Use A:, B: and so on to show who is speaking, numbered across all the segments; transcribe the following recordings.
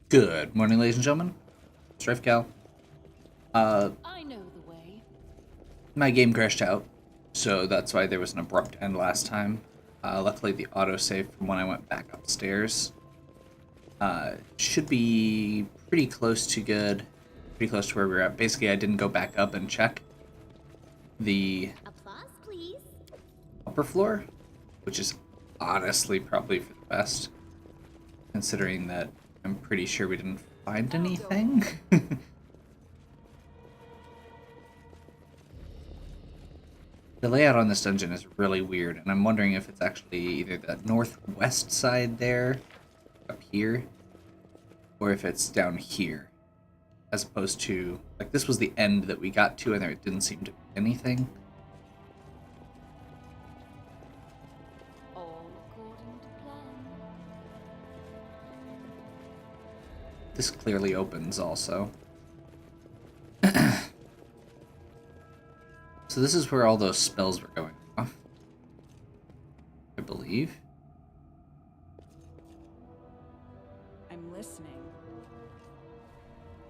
A: Good morning, ladies and gentlemen. Strife Cal.
B: I know the way.
A: My game crashed out, so that's why there was an abrupt end last time. Luckily, the autosave from when I went back upstairs should be pretty close to good, pretty close to where we were at. Basically, I didn't go back up and check the
B: Applause, please.
A: upper floor, which is honestly probably for the best, considering that I'm pretty sure we didn't find anything. The layout on this dungeon is really weird, and I'm wondering if it's actually either the northwest side there, up here, or if it's down here, as opposed to, like, this was the end that we got to, and there didn't seem to be anything.
B: All according to plan.
A: This clearly opens also. So this is where all those spells were going off, I believe.
B: I'm listening.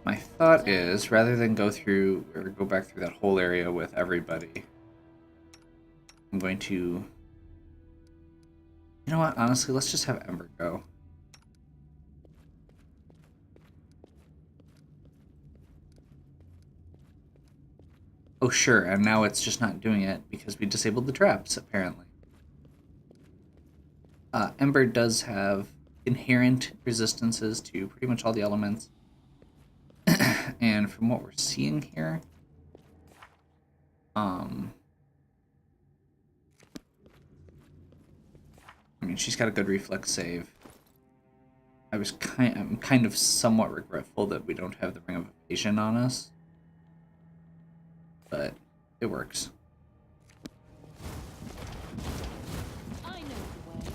A: My thought is, rather than go through, or go back through that whole area with everybody, I'm going to... You know what, honestly, let's just have Ember go. Oh, sure, and now it's just not doing it because we disabled the traps, apparently. Ember does have inherent resistances to pretty much all the elements. And from what we're seeing here, I mean, she's got a good reflex save. I'm kind of somewhat regretful that we don't have the Ring of Evasion on us, but it works.
B: I know the way.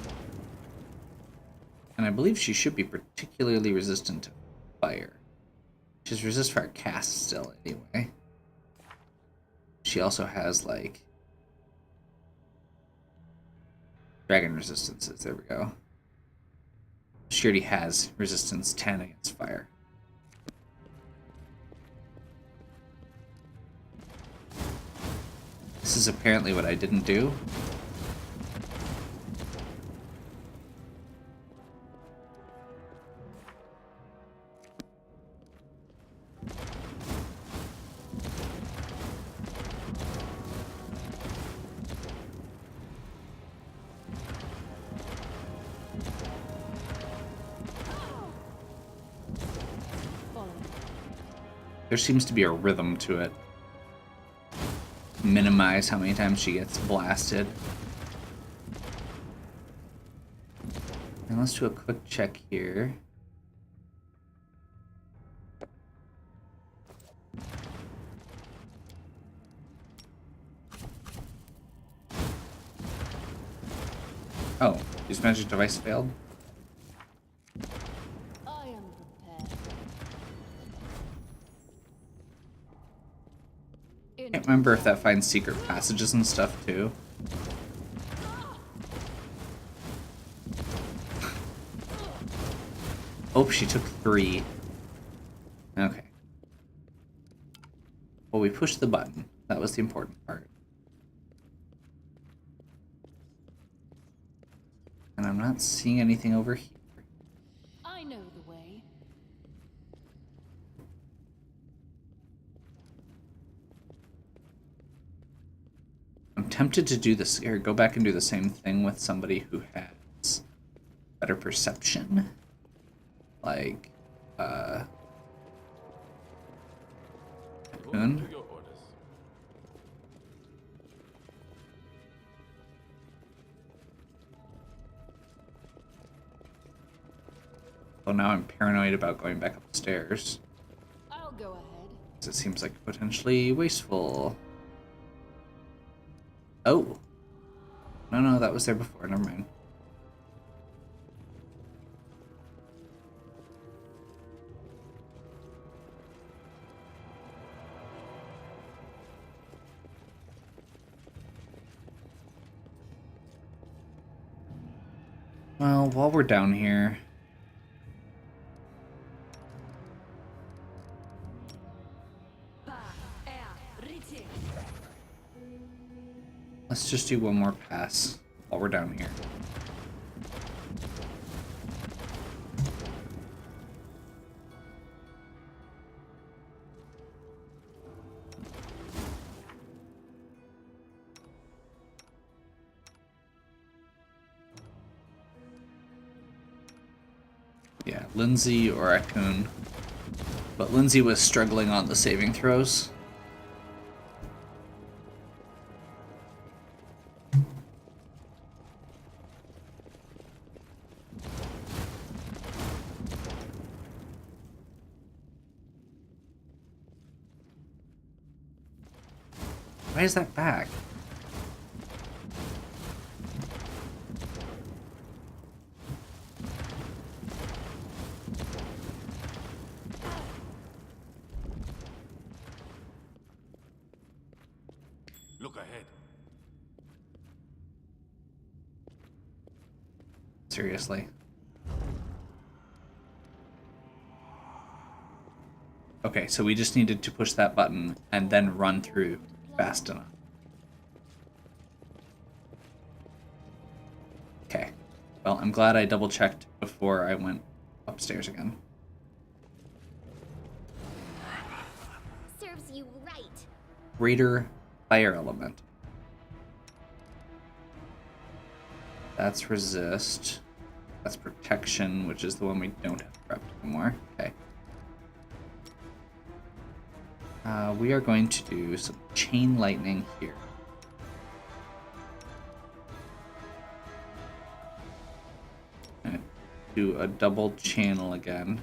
A: And I believe she should be particularly resistant to fire. She's resist fire cast still, anyway. She also has, like, dragon resistances. There we go. She already has resistance 10 against fire. This is apparently what I didn't do.
B: Follow.
A: There seems to be a rhythm to it. Minimize how many times she gets blasted. And let's do a quick check here. Oh, use magic device failed?
B: I am prepared.
A: Can't remember if that finds secret passages and stuff too. Oh, she took 3. Okay. Well, we pushed the button. That was the important part. And I'm not seeing anything over here.
B: I know the way.
A: I'm tempted to do this, or go back and do the same thing with somebody who has better perception. Like, Cocoon. Well, now I'm paranoid about going back upstairs,
B: I'll go ahead.
A: because it seems like potentially wasteful. Oh. No, that was there before. Never mind. Well, while we're down here, Let's just do one more pass while we're down here. Yeah, Lindsay or Akun. But Lindsay was struggling on the saving throws. Why is that back?
C: Look ahead.
A: Seriously. Okay, so we just needed to push that button and then run through fast enough. Okay. Well, I'm glad I double checked before I went upstairs again.
D: Serves you right.
A: Greater fire element. That's resist. That's protection, which is the one we don't have prepped anymore. Okay. We are going to do some chain lightning here. And do a double channel again.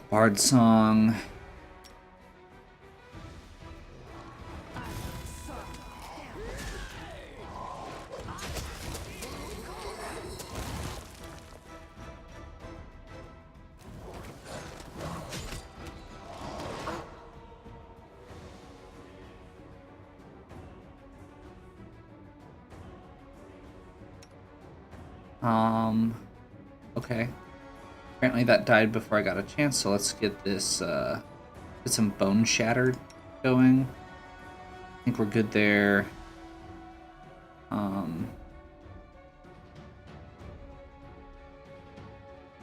A: Bard Song. Okay. Apparently that died before I got a chance, so let's get this, get some Bone Shattered going. I think we're good there. I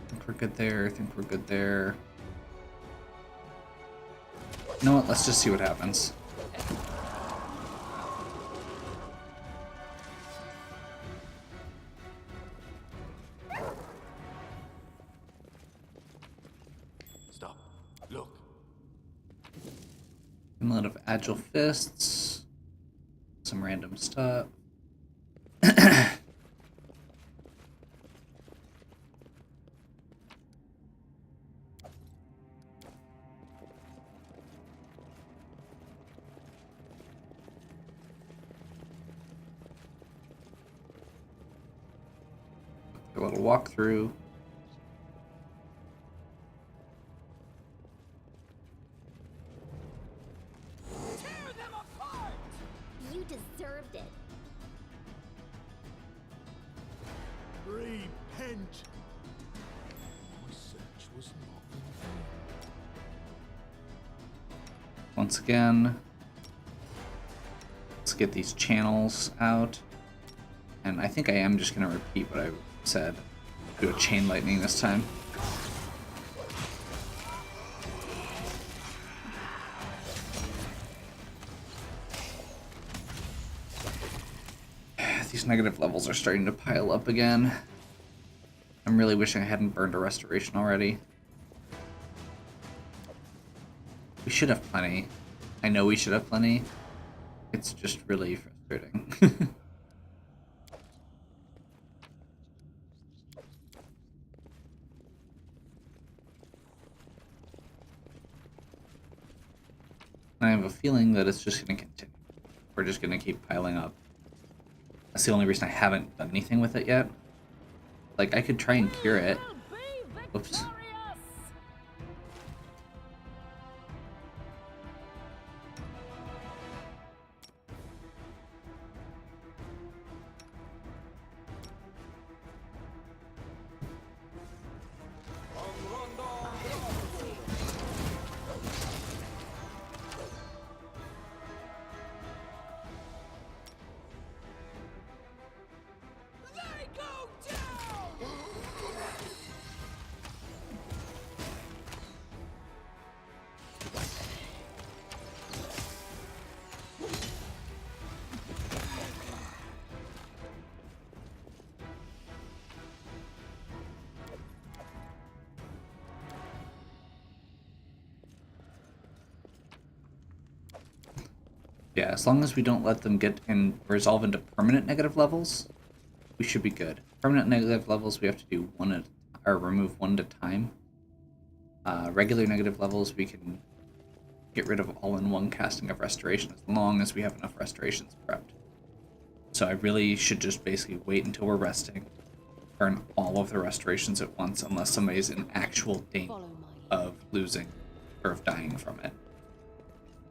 A: think we're good there, I think we're good there. You know what, let's just see what happens.
C: Stop. Look.
A: Amulet of Agile Fists. Some random stuff. A little walkthrough.
D: Tear them apart! You deserved it.
C: Repent. My search was not in vain.
A: Once again, let's get these channels out. And I think I am just going to repeat what I said. Do a chain lightning this time. These negative levels are starting to pile up again. I'm really wishing I hadn't burned a restoration already. We should have plenty. I know we should have plenty. It's just really frustrating. I have a feeling that it's just going to continue. We're just going to keep piling up. That's the only reason I haven't done anything with it yet. Like, I could try and cure it. Oops. Yeah, as long as we don't let them get and resolve into permanent negative levels, we should be good. Permanent negative levels, we have to do one at, or remove one at a time. Regular negative levels, we can get rid of all in one casting of restoration as long as we have enough restorations prepped. So I really should just basically wait until we're resting, burn all of the restorations at once, unless somebody's in actual danger
B: Follow my lead.
A: of losing or of dying from it.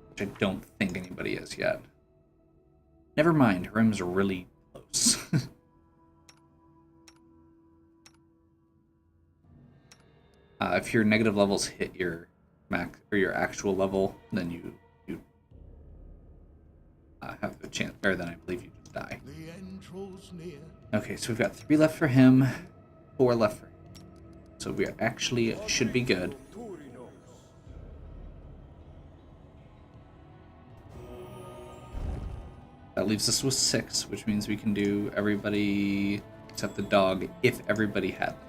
A: Which I don't think anybody is yet. Never mind, Rim's really close. If your negative levels hit your max or your actual level, then you have the chance, or then I believe you just die.
C: The end draws near.
A: Okay, so we've got 3 left for him, 4 left for him. So we actually should be good. That leaves us with 6, which means we can do everybody except the dog if everybody had them.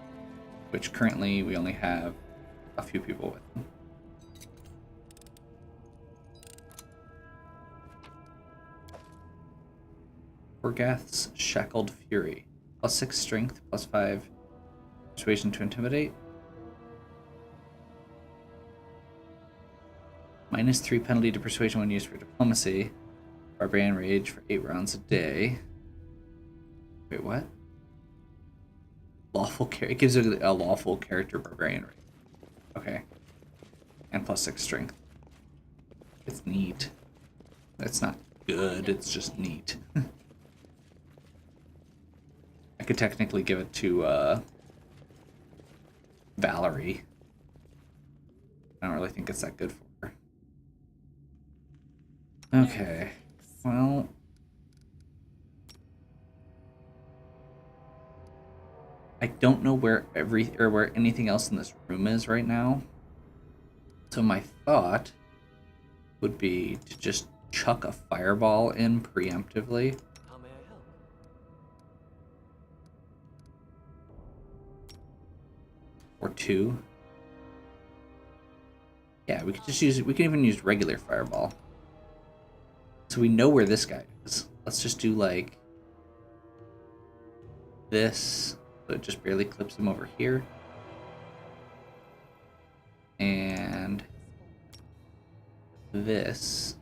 A: Which currently we only have a few people with them. Orgath's Shackled Fury. +6 strength, +5 persuasion to intimidate. -3 penalty to persuasion when used for diplomacy. Barbarian Rage for 8 rounds a day. Wait, what? It gives it a lawful character Barbarian Rage. Okay. And +6 strength. It's neat. It's not good, it's just neat. I could technically give it to Valerie. I don't really think it's that good for her. Okay. Well, I don't know where where anything else in this room is right now. So my thought would be to just chuck a fireball in preemptively.
E: How may I help?
A: Or 2. Yeah, we could just use it. We can even use regular fireball. So we know where this guy is. Let's just do like this. So it just barely clips him over here. And this.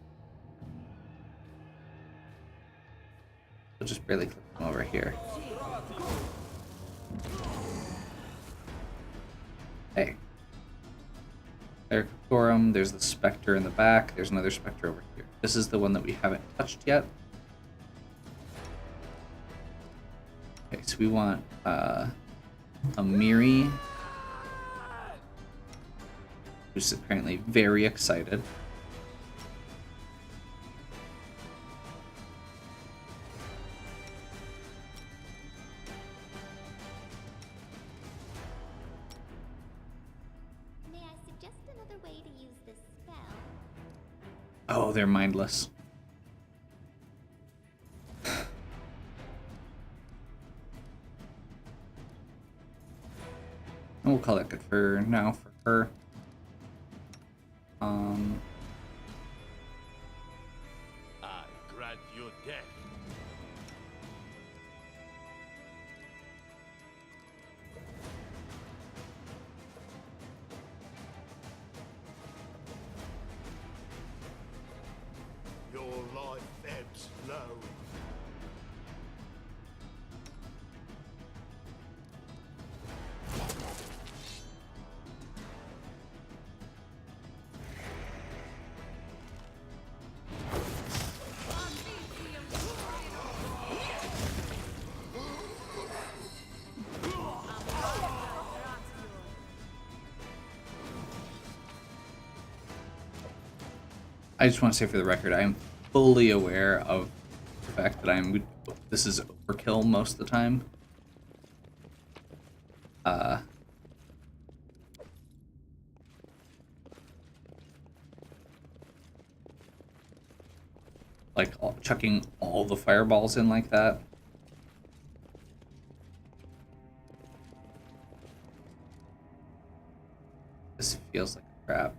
A: So just barely clip him over here. Hey. Erikorum, there's the Spectre in the back. There's another Spectre over here. This is the one that we haven't touched yet. Okay, so we want a Miri, who's apparently very excited.
D: May I suggest another way to use this spell?
A: Oh, they're mindless. And we'll call that good for now for her.
C: I grant your death. Your life ebbs low.
A: I just want to say for the record, I am fully aware of the fact that this is overkill most of the time. Like chucking all the fireballs in like that. This feels like crap.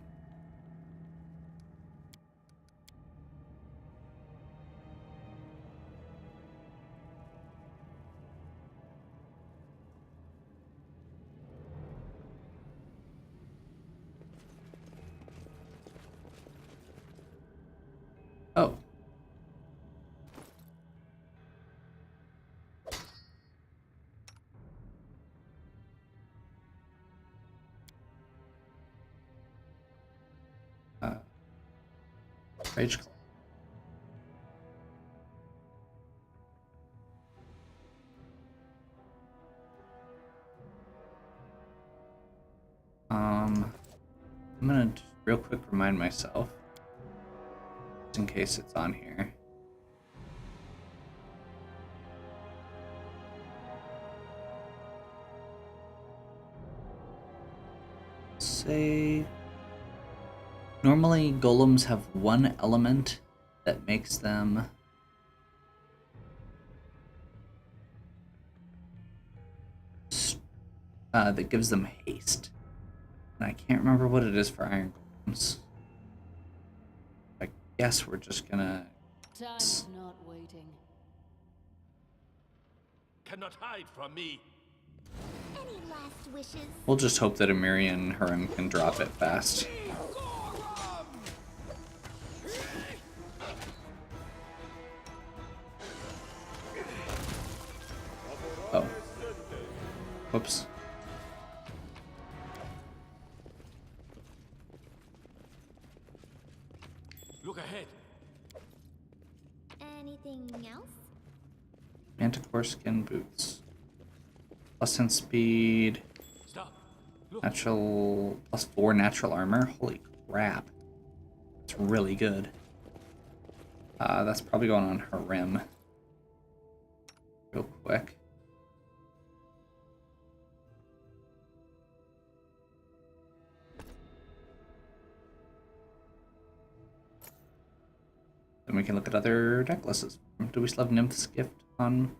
A: Rage Claw. I'm gonna just real quick remind myself, just in case it's on here. Say, normally golems have one element that makes them that gives them haste. And I can't remember what it is for iron golems. I guess we're just gonna...
B: Time's not waiting.
C: Cannot hide from me.
D: Any last wishes?
A: We'll just hope that Emiri and Harem can drop it fast. Oh. Whoops.
C: Look ahead.
D: Anything else?
A: Manticore skin boots. Plus 10 speed.
C: Stop. Look.
A: Natural... plus 4 natural armor. Holy crap. It's really good. That's probably going on Harem. Real quick. Then we can look at other necklaces. Do we still have Nymph's Gift on?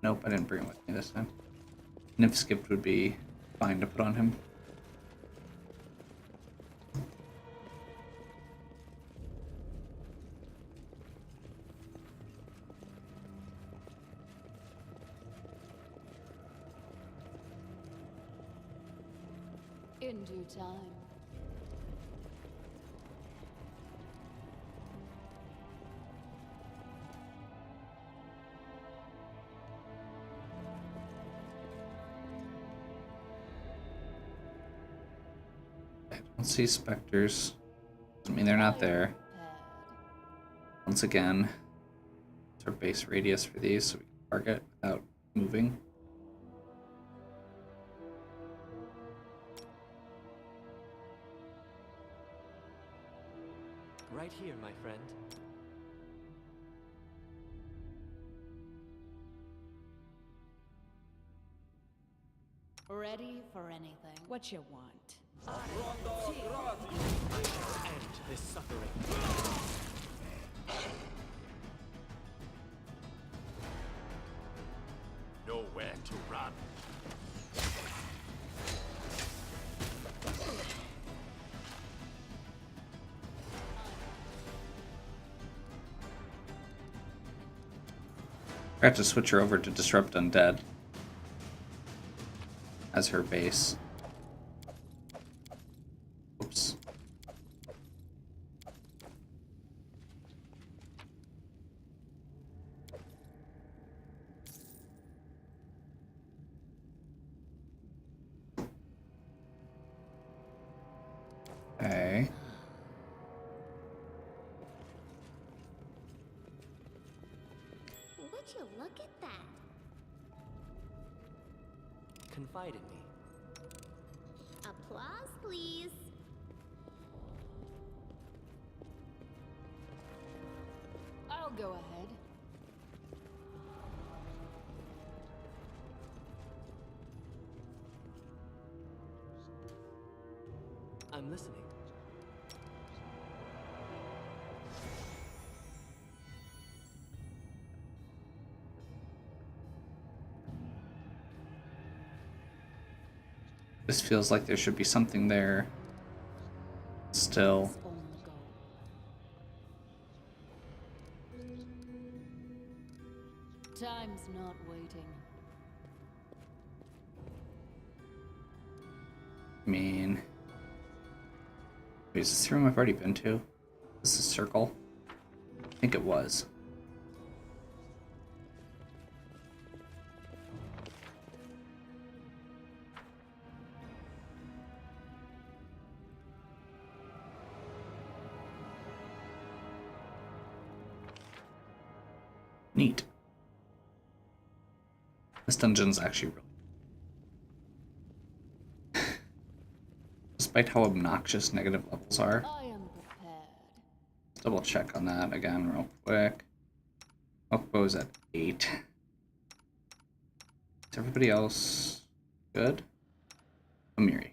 A: Nope, I didn't bring it with me this time. Nymph's Gift would be fine to put on him.
B: In due time.
A: I don't see specters. Doesn't mean they're not there. Once again, it's our base radius for these, so we can target without moving.
E: Right here, my friend.
B: Ready for anything.
F: What you want?
E: End this suffering.
C: Nowhere to run.
A: I have to switch her over to Disrupt Undead as her base. Oops. Okay.
D: Would you look at that?
E: Confide in me.
D: Applause, please.
B: I'll go ahead.
E: I'm listening.
A: This feels like there should be something there still.
B: On the go. Time's not waiting.
A: I mean... Wait, is this the room I've already been to? This is Circle? I think it was. Neat. This dungeon's actually really... Despite how obnoxious negative levels are.
B: I am prepared.
A: Let's double check on that again real quick. Okbo's at 8. Is everybody else good? Amiri.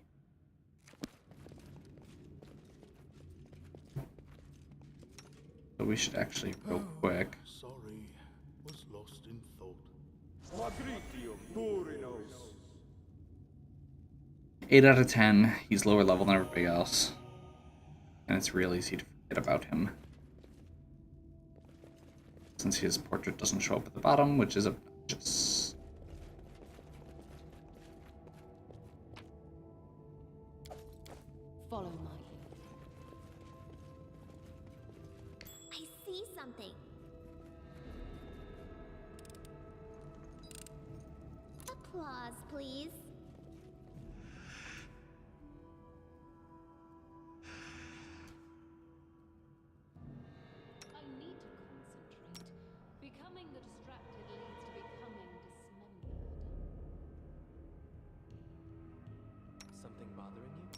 A: So we should actually real quick.
C: Sorry, was lost in thought.
A: 8 out of 10. He's lower level than everybody else. And it's real easy to forget about him. Since his portrait doesn't show up at the bottom, which is obnoxious.
B: Follow my lead.
D: I see something. Applause, please.
B: I need to concentrate. Becoming the distracted leads to becoming dismembered.
E: Something bothering you?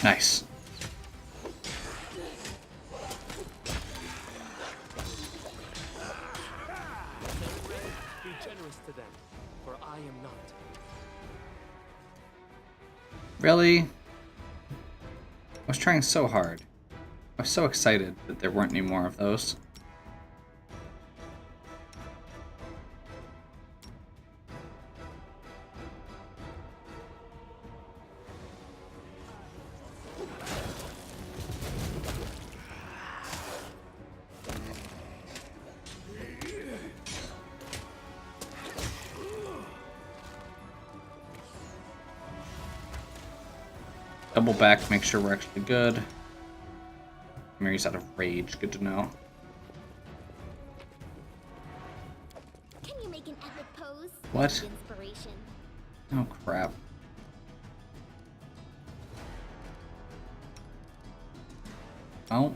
A: Nice.
E: Be generous to them, for I am not.
A: Really? I was trying so hard. I was so excited that there weren't any more of those. Double back, make sure we're actually good. Mary's out of rage, good to know.
D: Can you make an epic pose?
A: What?
D: Inspiration.
A: Oh crap. Well,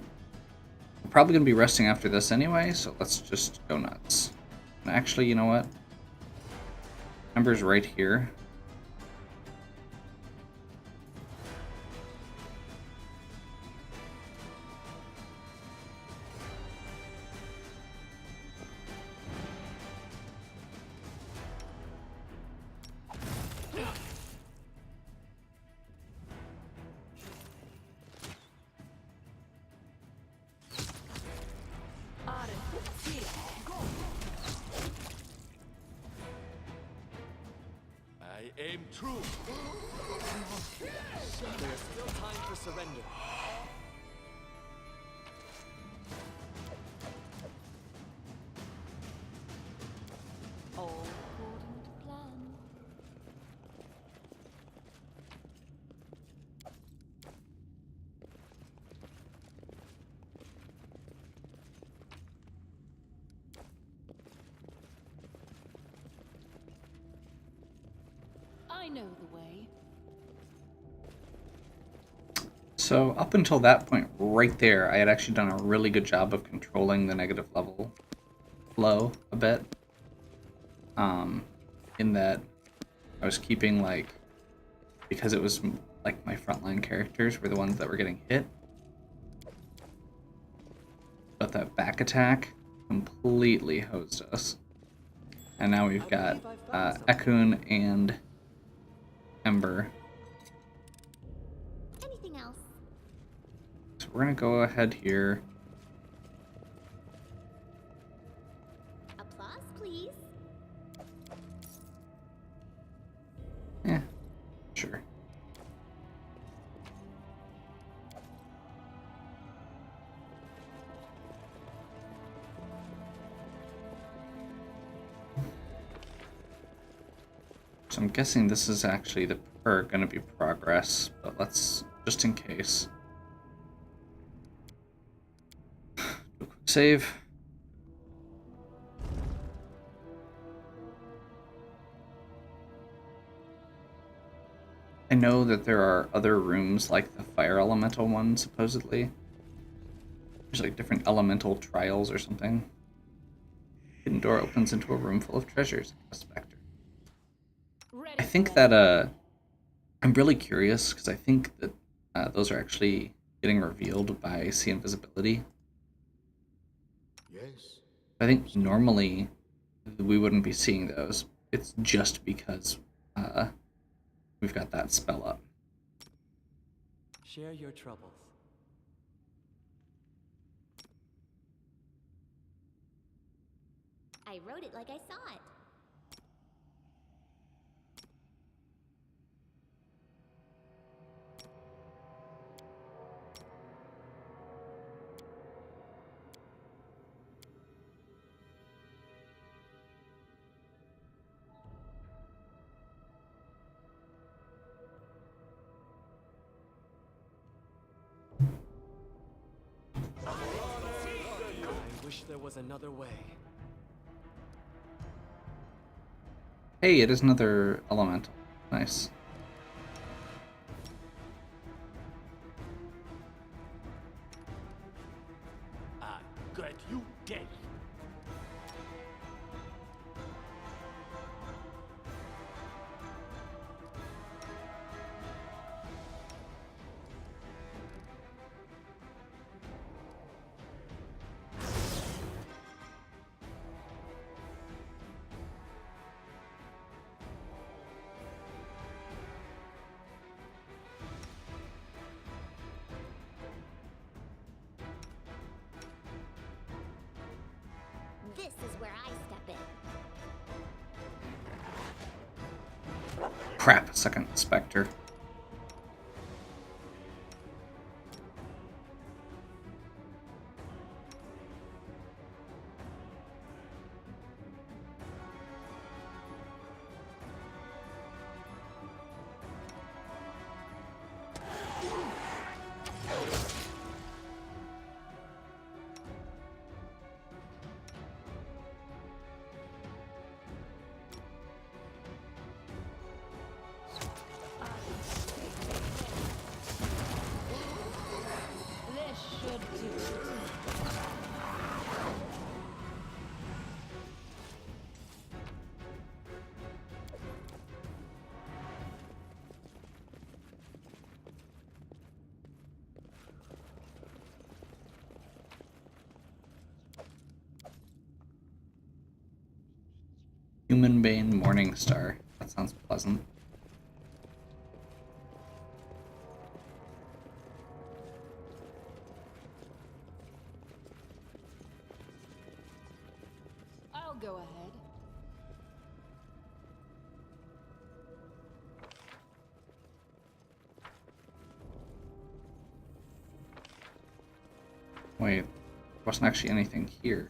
A: we're probably gonna be resting after this anyway, so let's just go nuts. And actually, you know what? Ember's right here.
C: I aim true.
E: There is still time for surrender.
B: All according to plan. I know the way.
A: So up until that point right there, I had actually done a really good job of controlling the negative level flow a bit. In that I was keeping, like, because it was like my frontline characters were the ones that were getting hit. But that back attack completely hosed us. And now we've got Ekun and Ember.
D: Anything else?
A: So we're gonna go ahead here.
D: Applause, please.
A: Yeah, sure. So I'm guessing this is actually the going to be progress, but let's just in case. Do a quick save. I know that there are other rooms like the fire elemental one, supposedly. There's like different elemental trials or something. Hidden door opens into a room full of treasures. A specter. I think that I'm really curious because I think that those are actually getting revealed by Sea Invisibility.
C: Yes.
A: I think normally we wouldn't be seeing those. It's just because we've got that spell up.
E: Share your troubles.
D: I wrote it like I saw it.
E: I wish there was another way.
A: Hey, it is another elemental. Nice.
C: I got you dead.
D: This is where I step in.
A: Crap, second specter.
B: This should do it.
A: Human Bane Morning Star. That sounds pleasant.
B: I'll go ahead.
A: Wait, there wasn't actually anything here.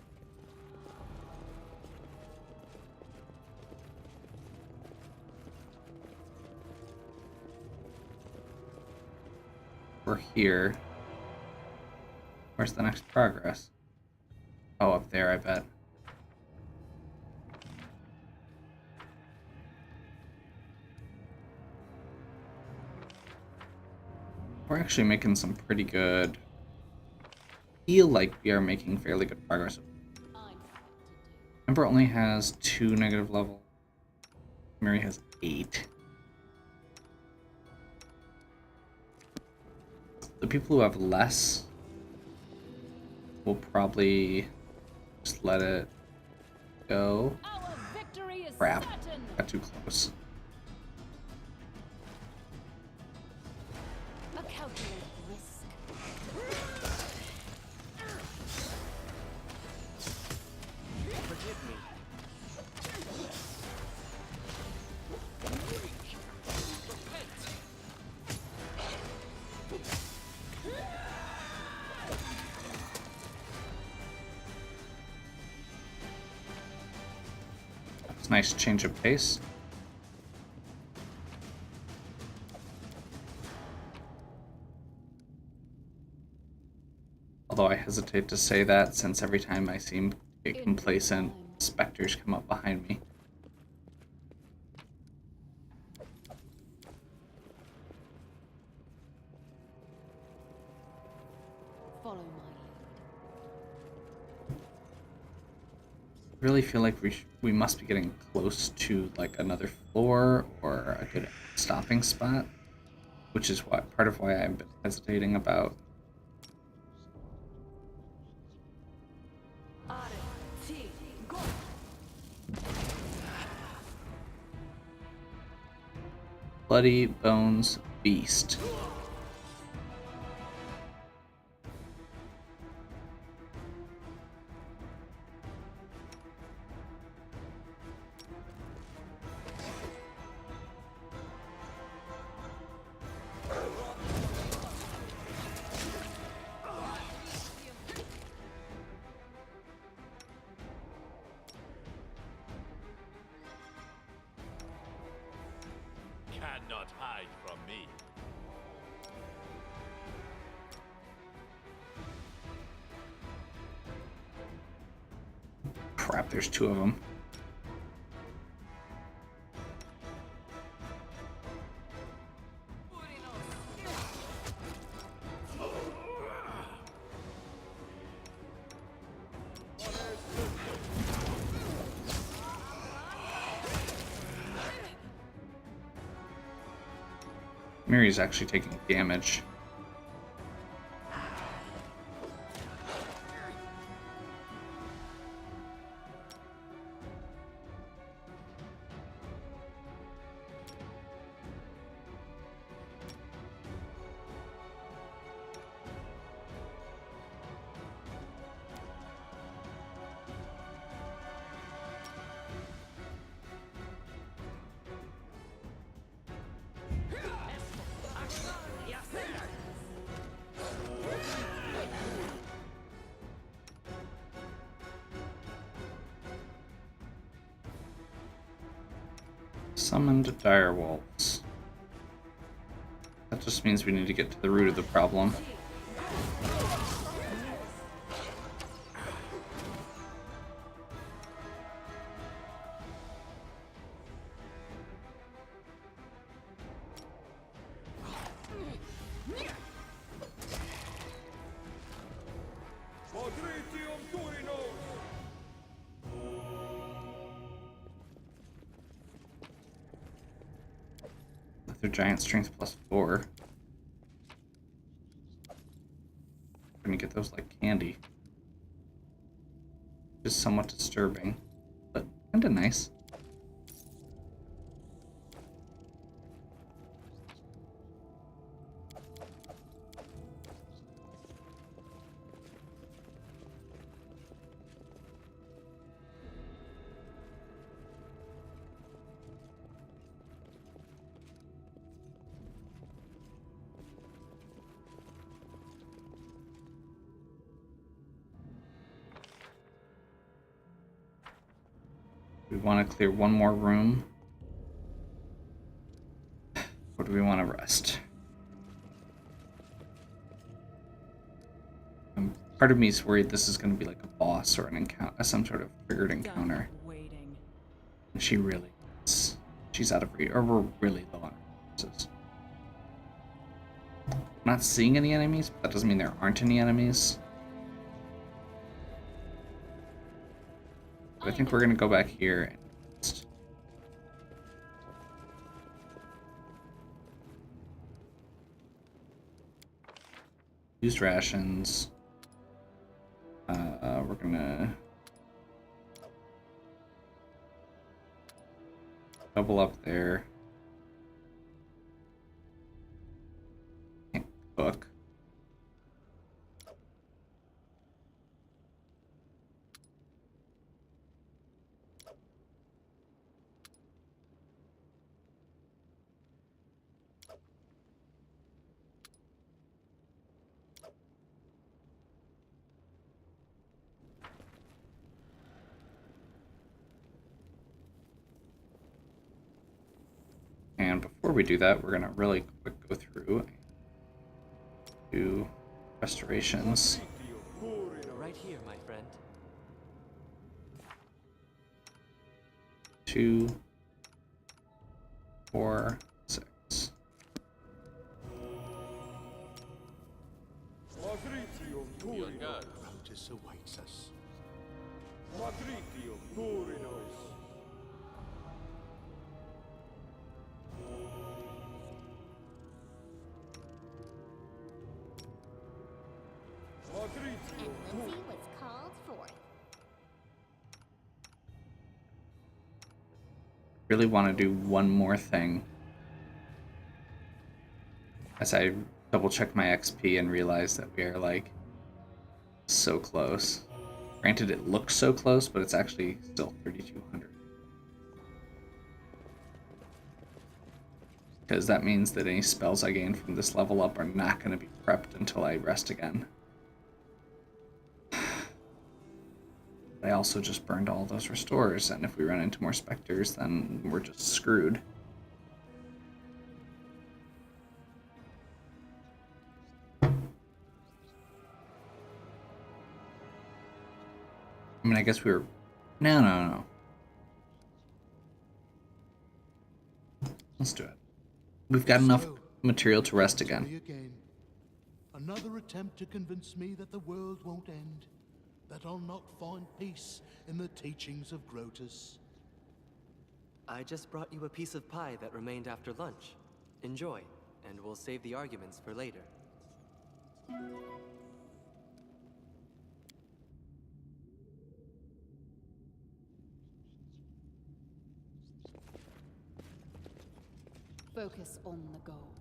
A: We're here. Where's the next progress? Oh, up there, I bet. We're actually making some pretty good... feel like we are making fairly good progress.
B: I'm what to do.
A: Ember only has 2 negative level. Mary has 8. The people who have less will probably just let it go.
B: Our victory is
A: Crap.
B: certain.
A: Got too close.
B: A calculated risk.
E: Forgive me.
A: It's a nice change of pace. Although I hesitate to say that since every time I seem to get complacent, specters come up behind me.
B: Follow my lead.
A: I really feel like we must be getting close to like another floor or a good stopping spot, which is what part of why I've been hesitating about. Bloody Bones Beast.
C: Cannot hide from me.
A: Crap, there's two of them. Miri's actually taking damage. Summoned direwolves. That just means we need to get to the root of the problem. Their giant strength +4. We're gonna get those like candy. Just somewhat disturbing, but kinda nice. We want to clear one more room. Or do we want to rest? Part of me is worried this is going to be like a boss or an encounter, some sort of triggered encounter.
B: Waiting.
A: And she really is. She's out of reach, or we're really low on resources. I'm not seeing any enemies, but that doesn't mean there aren't any enemies. But I think we're going to go back here and rest. Used rations. We're gonna double up there. Can't cook. And before we do that, we're going to really quick go through and do restorations.
E: right here, my friend.
A: 2, 4, 6.
C: Matritium Turinos. Rotus awaits us. Matritium Turinos.
D: And Lindsay was called forth.
A: Really want to do one more thing. As I double check my XP and realize that we are like so close. Granted, it looks so close, but it's actually still 3,200. Because that means that any spells I gain from this level up are not going to be prepped until I rest again. I also just burned all those restores, and if we run into more specters, then we're just screwed. I mean, I guess we were... No. Let's do it. We've got enough material to rest again.
C: Another attempt to convince me that the world won't end, that I'll not find peace in the teachings of Grotus.
E: I just brought you a piece of pie that remained after lunch. Enjoy, and we'll save the arguments for later.
B: Focus on the goal.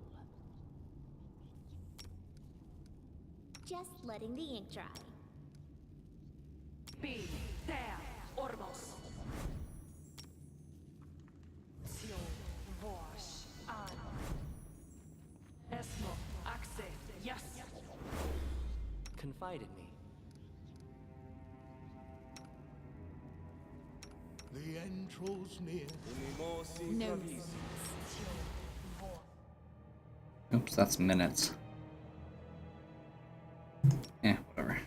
D: Just letting the ink dry.
F: Be there, Ormos. Tio Vosh An. Esmo Axe, yes.
E: Confide in me.
C: The end draws near.
B: No.
A: Oops, that's minutes. Yeah, whatever.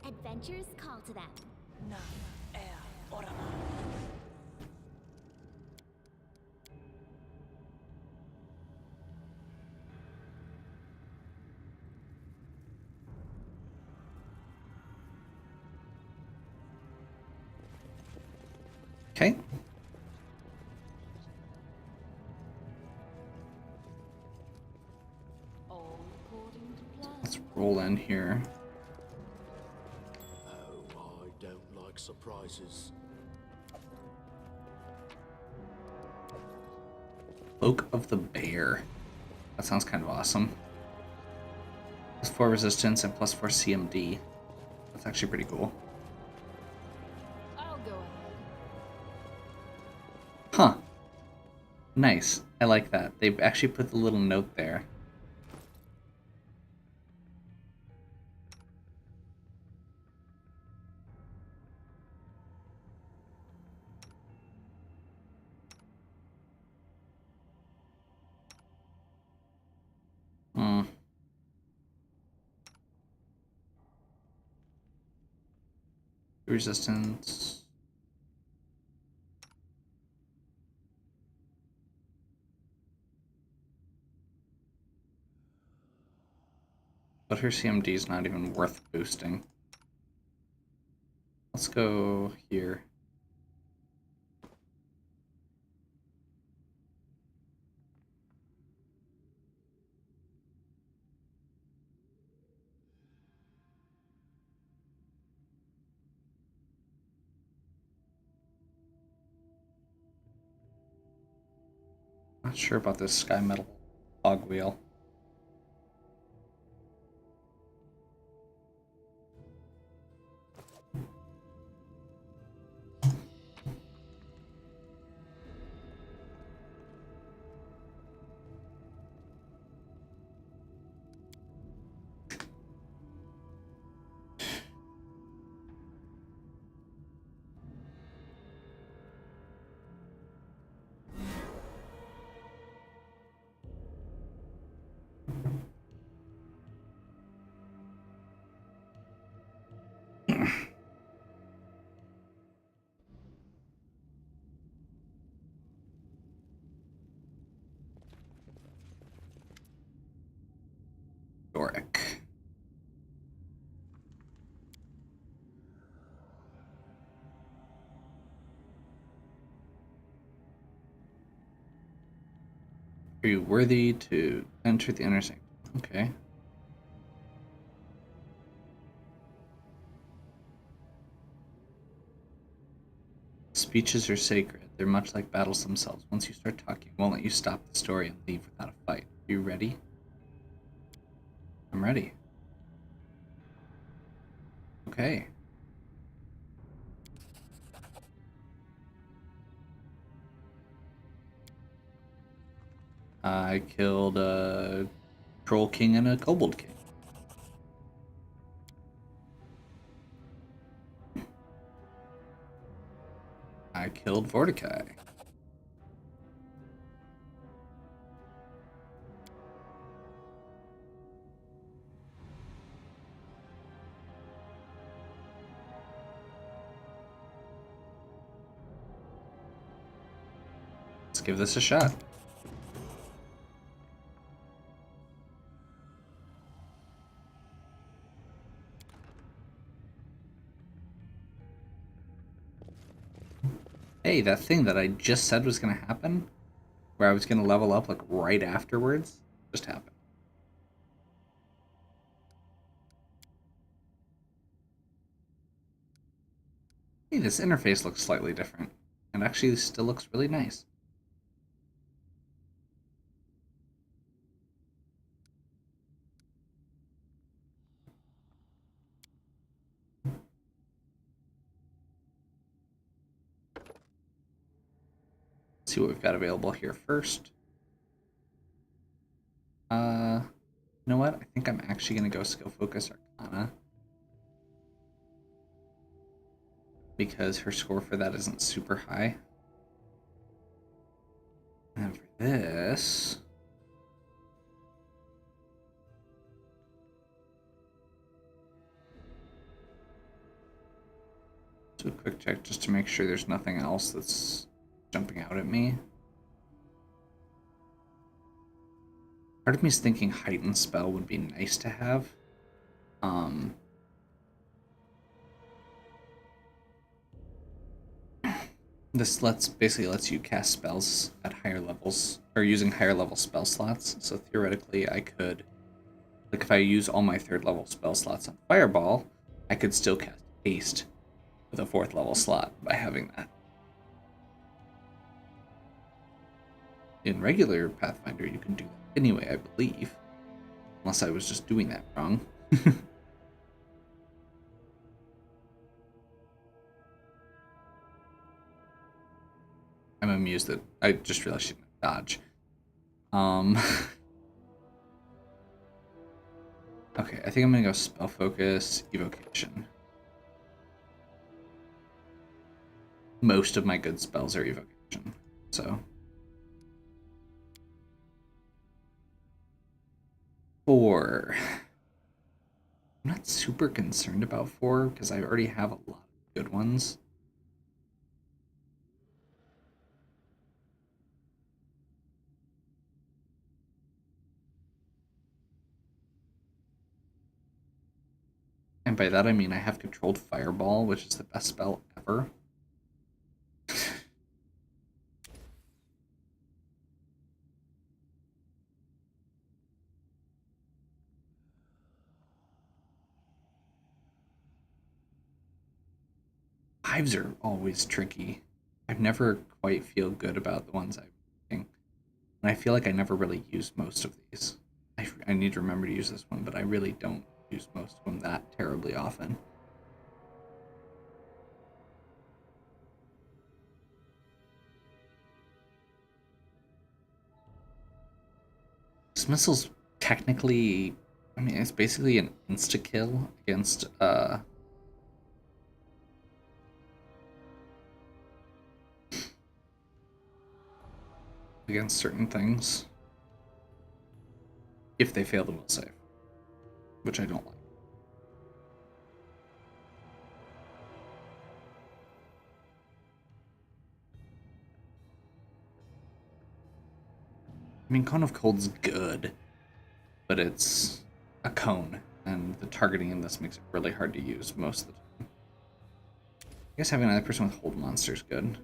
D: Adventures call to them.
F: Na air Orama.
A: Okay.
B: All according to plan.
A: Let's roll in here.
C: Oh, I don't like surprises.
A: Cloak of the Bear. That sounds kind of awesome. +4 resistance and +4 CMD. That's actually pretty cool.
B: I'll go ahead.
A: Huh. Nice. I like that. They actually put the little note there. Hmm. Resistance. But her CMD is not even worth boosting. Let's go here. Not sure about this sky metal fog wheel. Are you worthy to enter the inner sanctum? Okay. Speeches are sacred. They're much like battles themselves. Once you start talking, it won't let you stop the story and leave without a fight. Are you ready? I'm ready. Okay. I killed a troll king and a kobold king. I killed Vorticai. Let's give this a shot. Hey, that thing that I just said was going to happen, where I was going to level up like right afterwards, just happened. Hey, this interface looks slightly different, and actually still looks really nice. Let's see what we've got available here first. You know what? I think I'm actually going to go skill focus Arcana, because her score for that isn't super high. And for this, do a quick check just to make sure there's nothing else that's jumping out at me. Part of me is thinking heightened spell would be nice to have. This basically lets you cast spells at higher levels, or using higher level spell slots. So theoretically, I could, like if I use all my 3rd level spell slots on Fireball, I could still cast Haste with a 4th level slot by having that. In regular Pathfinder, you can do that anyway, I believe. Unless I was just doing that wrong. I'm amused that I just realized she didn't dodge. Okay, I think I'm gonna go spell focus, evocation. Most of my good spells are evocation, so 4. I'm not super concerned about 4 because I already have a lot of good ones. And by that I mean I have controlled Fireball, which is the best spell ever. Hives are always tricky. I never quite feel good about the ones I'm using. And I feel like I never really use most of these. I need to remember to use this one, but I really don't use most of them that terribly often. Dismissal's technically, I mean, it's basically an insta-kill against certain things. If they fail the will save, which I don't like. I mean, Cone of Cold's good, but it's a cone, and the targeting in this makes it really hard to use most of the time. I guess having another person with Hold Monster is good.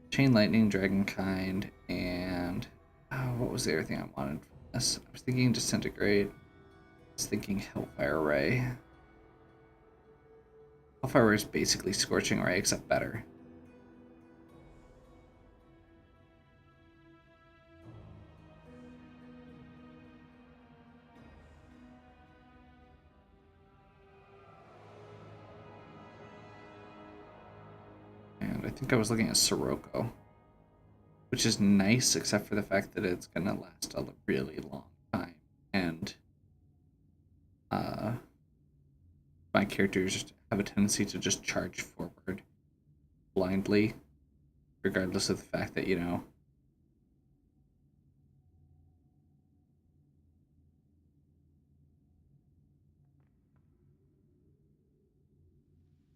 A: Chain Lightning, Dragonkind, and What was the other thing I wanted from this? I was thinking Disintegrate. I was thinking Hellfire Ray. Hellfire Ray is basically Scorching Ray, except better. And I think I was looking at Sirocco, which is nice, except for the fact that it's going to last a really long time. And my characters have a tendency to just charge forward blindly, regardless of the fact that, you know,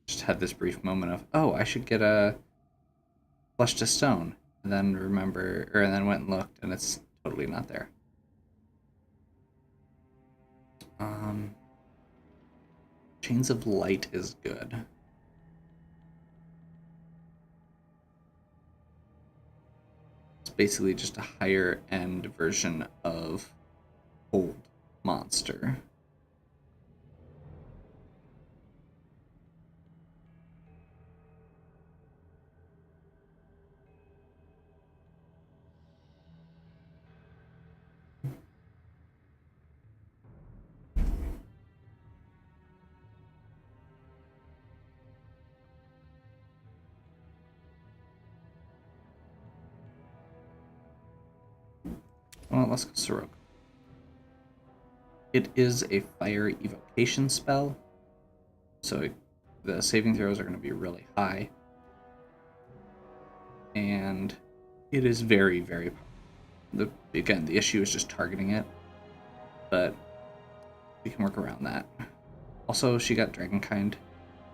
A: just had this brief moment of, oh, I should get a Flesh to Stone, and then and then went and looked, and it's totally not there. Chains of Light is good. It's basically just a higher end version of Old Monster. Well, let's go Sirocco. It is a fire evocation spell, so the saving throws are going to be really high. And it is very, very powerful. Again, the issue is just targeting it, but we can work around that. Also, she got Dragonkind,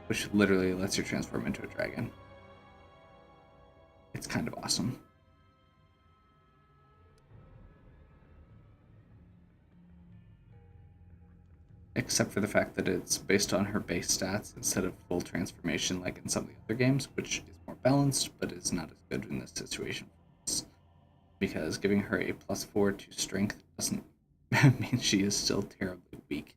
A: which literally lets her transform into a dragon. It's kind of awesome. Except for the fact that it's based on her base stats instead of full transformation like in some of the other games, which is more balanced, but is not as good in this situation. Because giving her a +4 to strength doesn't mean she is still terribly weak.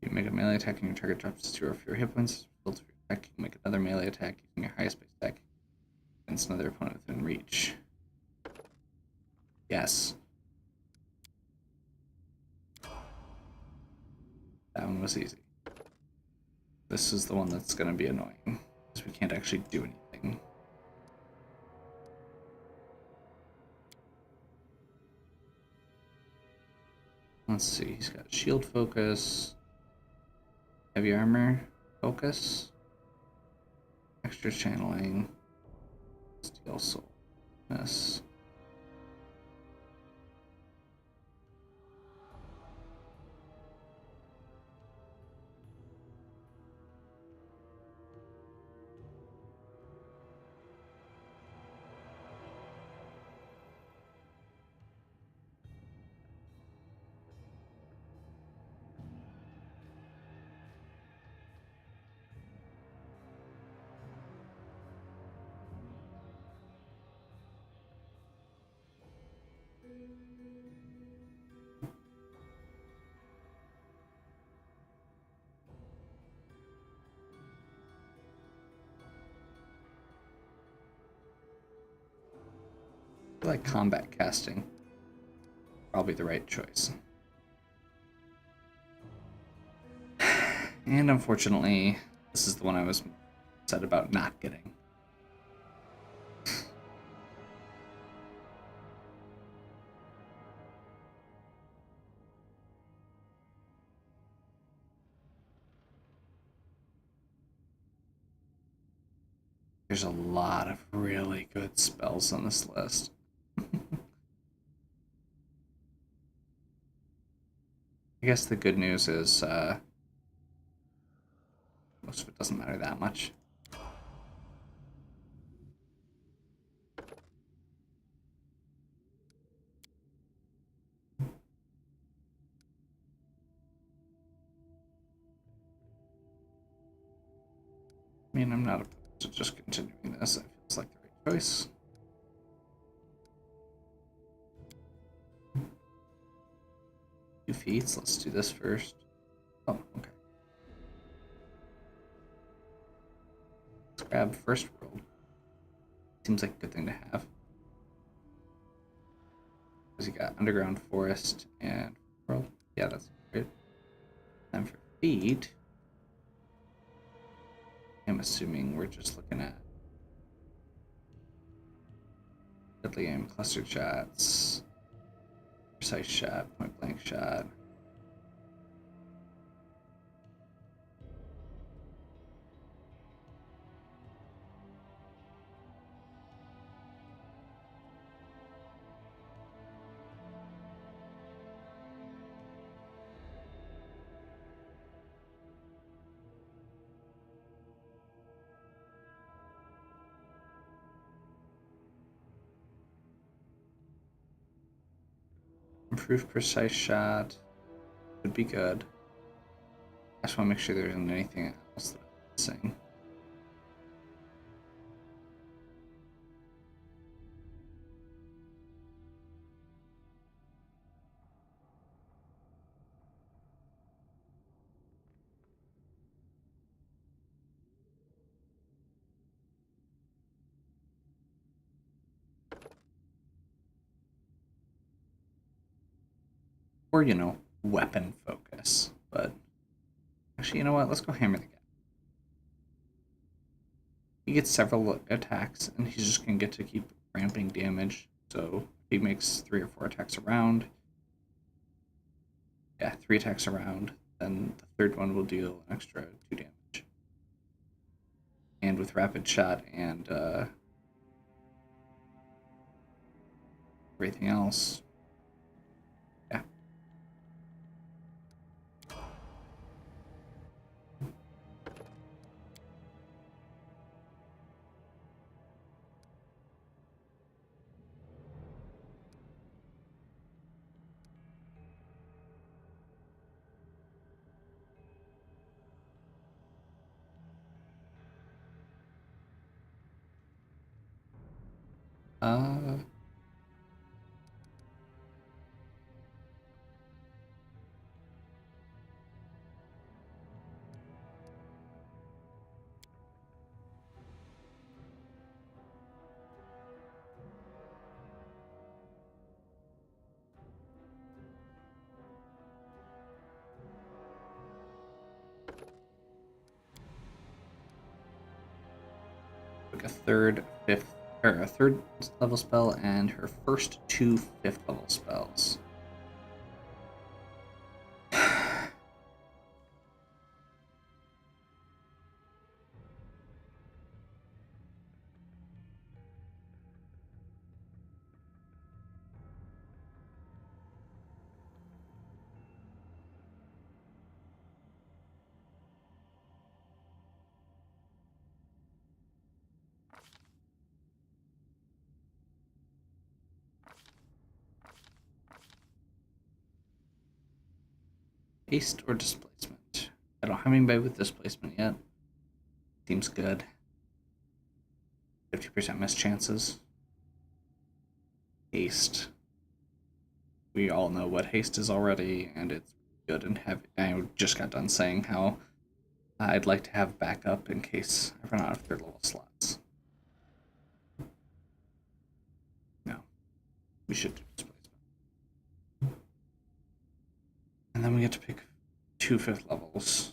A: You make a melee attack and your target drops 0 or fewer hit points. As a result of your attack, you can make another melee attack using your highest base attack against another opponent within reach. Yes. That one was easy. This is the one that's going to be annoying, because we can't actually do anything. Let's see, he's got shield focus, heavy armor focus, extra channeling, steel soul. Yes. I feel like combat casting. Probably the right choice. And unfortunately, this is the one I was upset about not getting. There's a lot of really good spells on this list. I guess the good news is most of it doesn't matter that much. I mean, I'm not opposed to just continuing this. It feels like the right choice. Two feats. Let's do this first. Oh, okay. Let's grab first world. Seems like a good thing to have. Because you got underground forest and world. Yeah, that's great. And for feet, I'm assuming we're just looking at deadly aim, clustered shots, precise shot, point blank shot. Improved precise shot would be good. I just want to make sure there isn't anything else that I'm missing. Or, weapon focus. But actually, you know what? Let's go hammer the guy. He gets several attacks, and he's just going to get to keep ramping damage. So if he makes 3 or 4 attacks around, yeah, 3 attacks around, then the third one will deal an extra 2 damage. And with rapid shot and everything else, yeah. Uh, like a third, fifth, or a third level spell and her first 2 fifth level spells. Haste or displacement? I don't have anybody with displacement yet. Seems good. 50% miss chances. Haste. We all know what haste is already, and it's good and heavy. I just got done saying how I'd like to have backup in case I run out of third level slots. No. We should do displacement. And then we get to pick 2 fifth levels.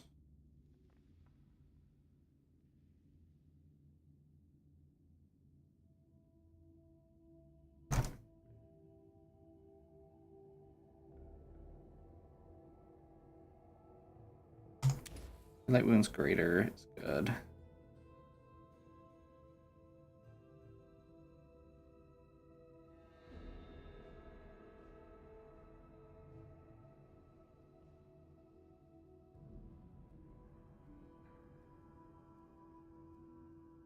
A: Light wounds greater is good.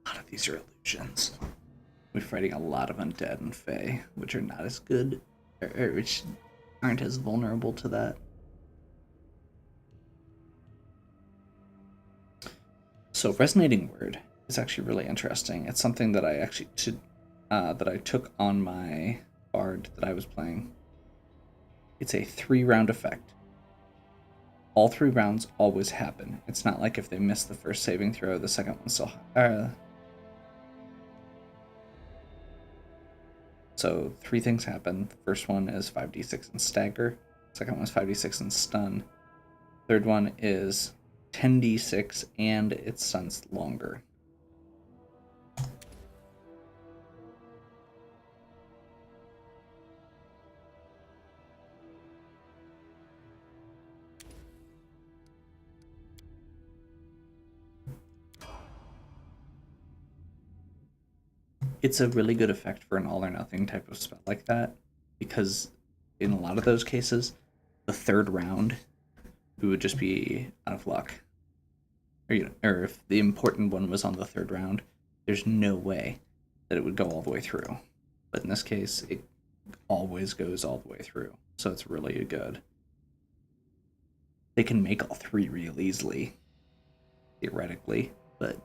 A: A lot of these are illusions. We're fighting a lot of undead and fae, which are not as good, or which aren't as vulnerable to that. So resonating word is actually really interesting. It's something that I actually that I took on my bard that I was playing. It's a 3-round effect. All 3 rounds always happen. It's not like if they miss the first saving throw, the second one still. So 3 things happen. The first one is 5d6 and stagger. Second one is 5d6 and stun. Third one is 10d6 and it stuns longer. It's a really good effect for an all or nothing type of spell like that, because in a lot of those cases, the 3rd round, we would just be out of luck. Or if the important one was on the 3rd round, there's no way that it would go all the way through. But in this case, it always goes all the way through, so it's really good. They can make all 3 real easily, theoretically, but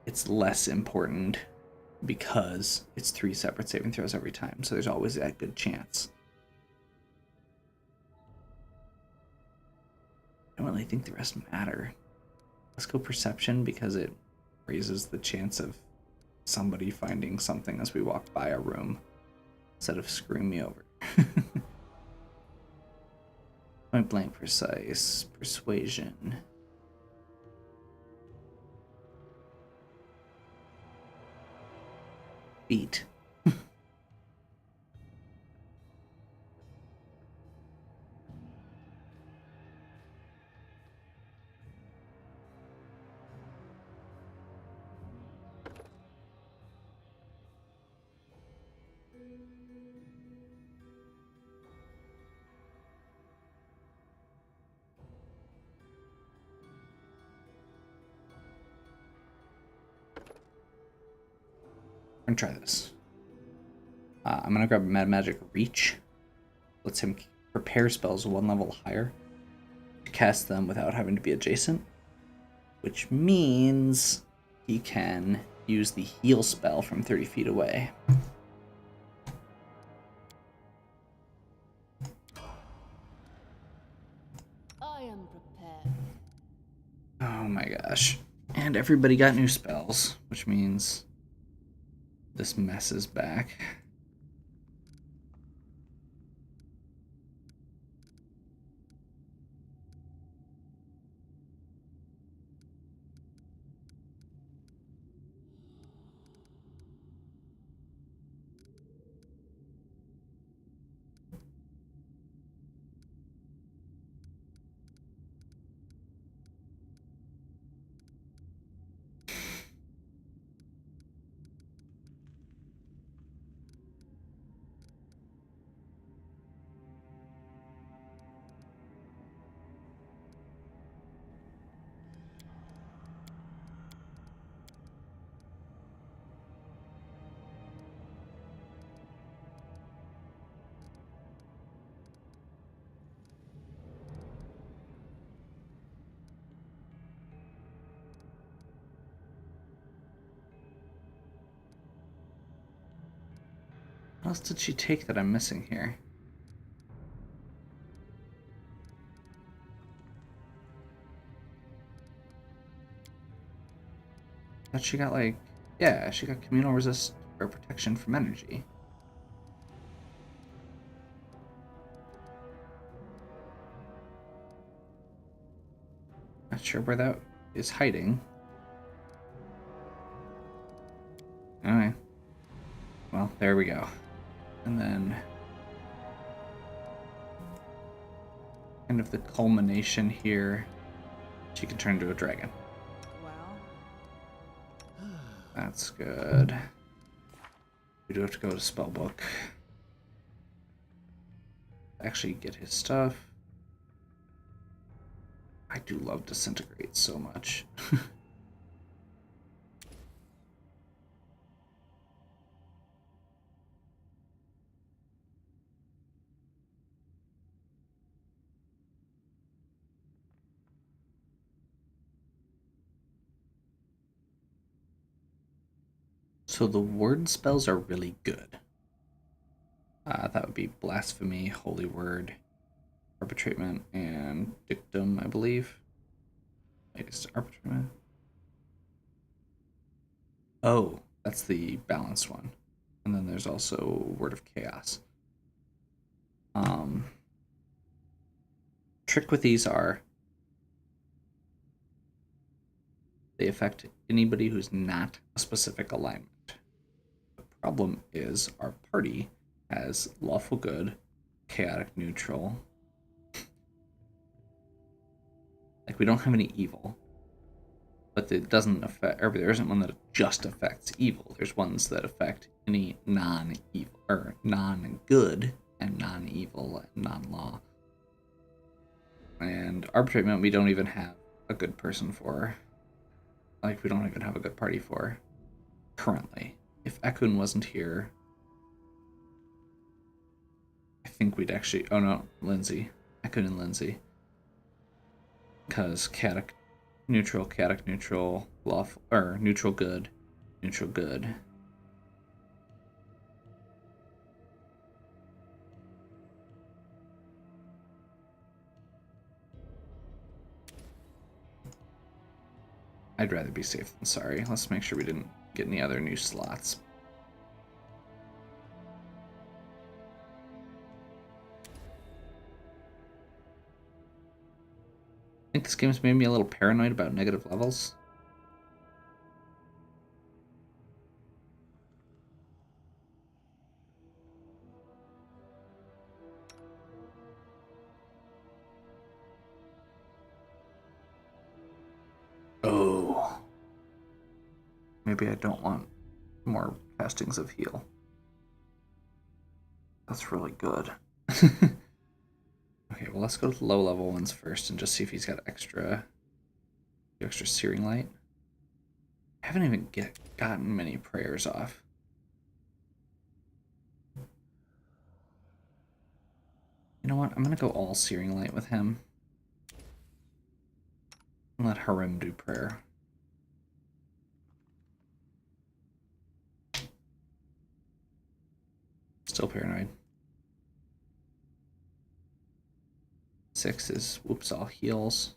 A: it's less important because it's 3 separate saving throws every time, so there's always that good chance. I don't really think the rest matter. Let's go perception because it raises the chance of somebody finding something as we walk by a room instead of screwing me over. Point blank precise. Persuasion. Beat. I'm gonna try this. I'm gonna grab Mad Magic Reach. Lets him prepare spells 1 level higher to cast them without having to be adjacent, which means he can use the heal spell from 30 feet away.
B: I am prepared.
A: Oh my gosh. And everybody got new spells, which means this mess is back. What else did she take that I'm missing here? But she got like, yeah, she got communal resist or protection from energy. Not sure where that is hiding. Alright. Well, there we go. And then kind of the culmination here, she can turn into a dragon.
F: Well,
A: That's good. We do have to go to spellbook. Actually get his stuff. I do love disintegrate so much. So the word spells are really good. That would be blasphemy, holy word, arbitrament, and dictum, I believe. Wait, is it arbitrament? Oh, that's the balanced one. And then there's also word of chaos. Trick with these are they affect anybody who's not a specific alignment. The problem is our party has lawful good, chaotic neutral. Like, we don't have any evil, but it doesn't affect, or there isn't one that just affects evil. There's ones that affect any non-evil, or non-good, and non-evil, and non-law. And arbitrament, we don't even have a good person for. Like, we don't even have a good party for currently. If Ekun wasn't here, I think we'd actually. Oh no, Lindsay. Ekun and Lindsay. Because chaotic neutral, lawful, or neutral good, neutral good. I'd rather be safe than sorry. Let's make sure we didn't get any other new slots. I think this game's made me a little paranoid about negative levels. Oh. Maybe I don't want more castings of heal. That's really good. Okay, well, let's go to the low level ones first and just see if he's got extra searing light. I haven't even gotten many prayers off. You know what? I'm gonna go all searing light with him. And let Harem do prayer. Still paranoid. 6 is whoops, all heals.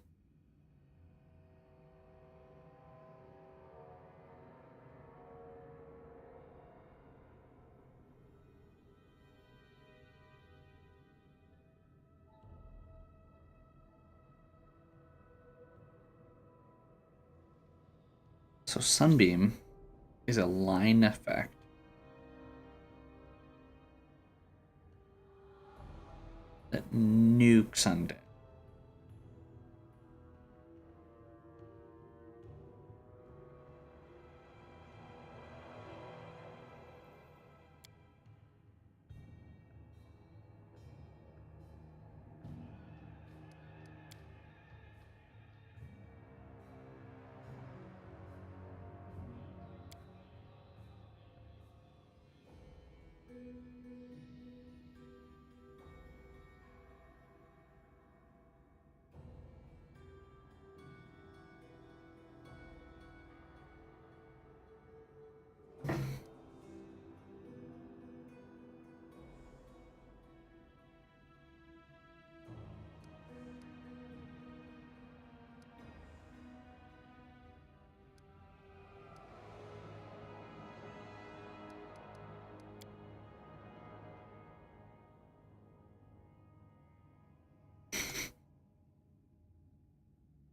A: So Sunbeam is a line effect. That nukes undead.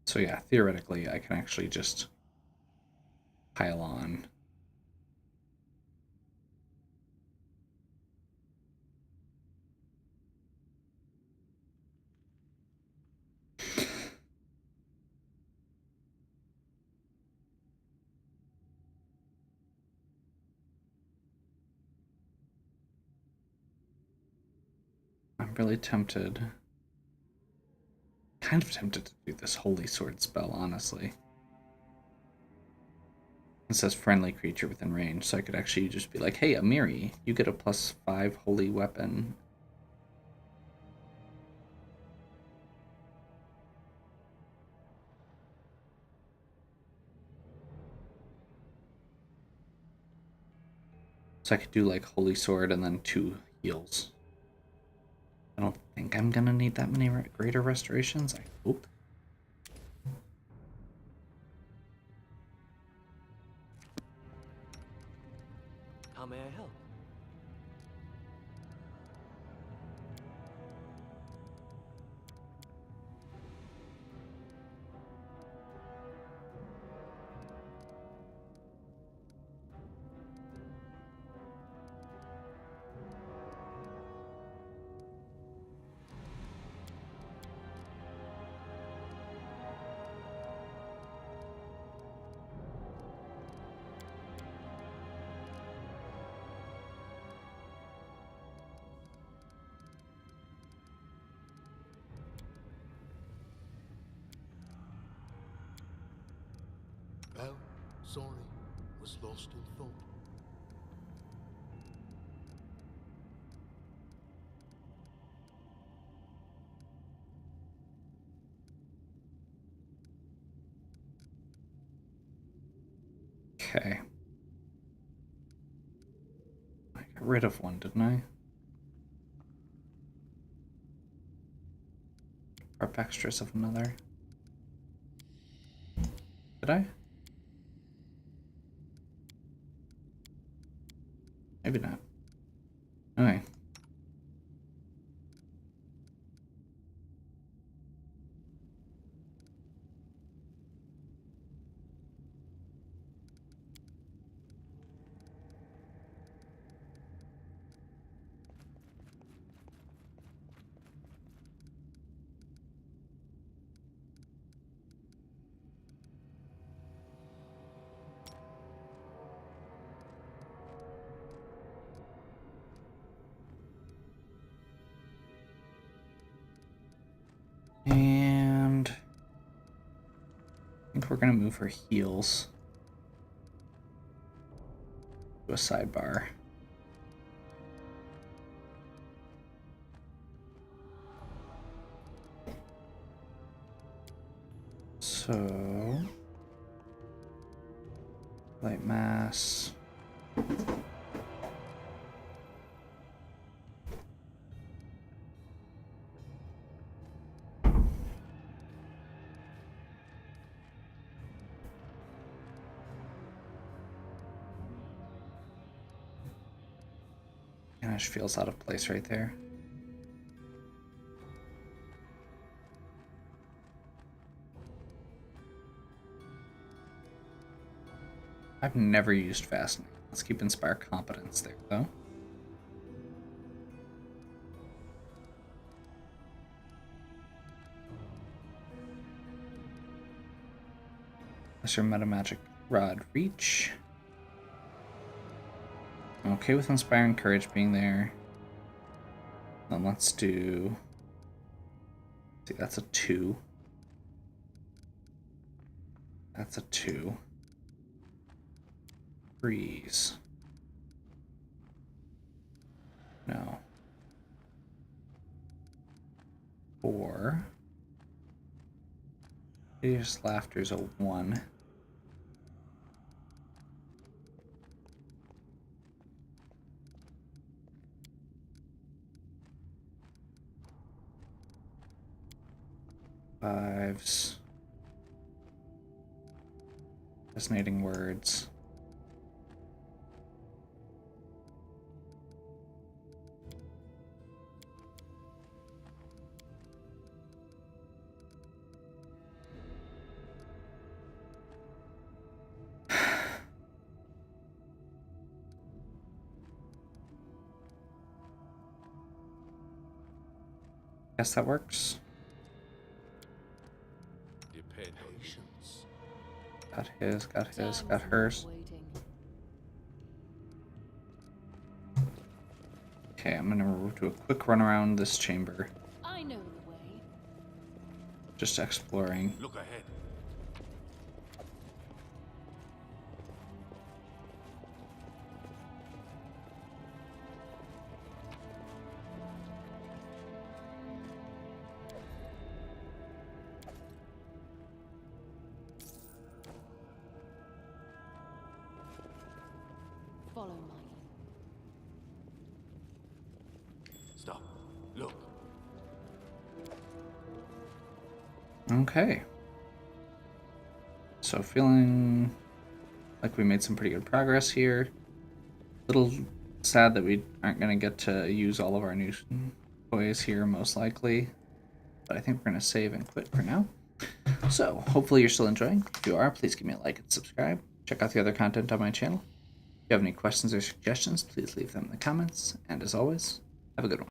A: So yeah, theoretically, I can actually just pile on. I'm really tempted. Kind of tempted to do this Holy Sword spell, honestly. It says friendly creature within range, so I could actually just be like, hey, Amiri, you get a +5 holy weapon. So I could do like Holy Sword and then 2 heals. I don't think I'm gonna need that many greater restorations. I hope.
E: How may I help?
C: Well, sorry, was lost in thought.
A: Okay. I got rid of one, didn't I? Prep extras of another. Did I? Maybe not. Okay. And I think we're gonna move her heals to a sidebar. So light mass. And it just feels out of place right there. I've never used Fascinating. Let's keep Inspire Competence there, though. Lesser Meta Magic Rod Reach. I'm okay with Inspiring Courage being there. Then let's do... See, that's a 2. That's a 2. Freeze. No. 4. Hideous Laughter's a 1. Fives. Fascinating Words. Guess that works.
C: Patience.
A: Got his, got his,
B: Time's
A: got hers.
B: not waiting.
A: Okay, I'm gonna do a quick run around this chamber.
B: I know the way.
A: Just exploring.
C: Look ahead.
B: Follow my
C: Stop. Look.
A: Okay. So feeling like we made some pretty good progress here. Little sad that we aren't going to get to use all of our new toys here, most likely. But I think we're going to save and quit for now. So, hopefully you're still enjoying. If you are, please give me a like and subscribe. Check out the other content on my channel. If you have any questions or suggestions, please leave them in the comments. And as always, have a good one.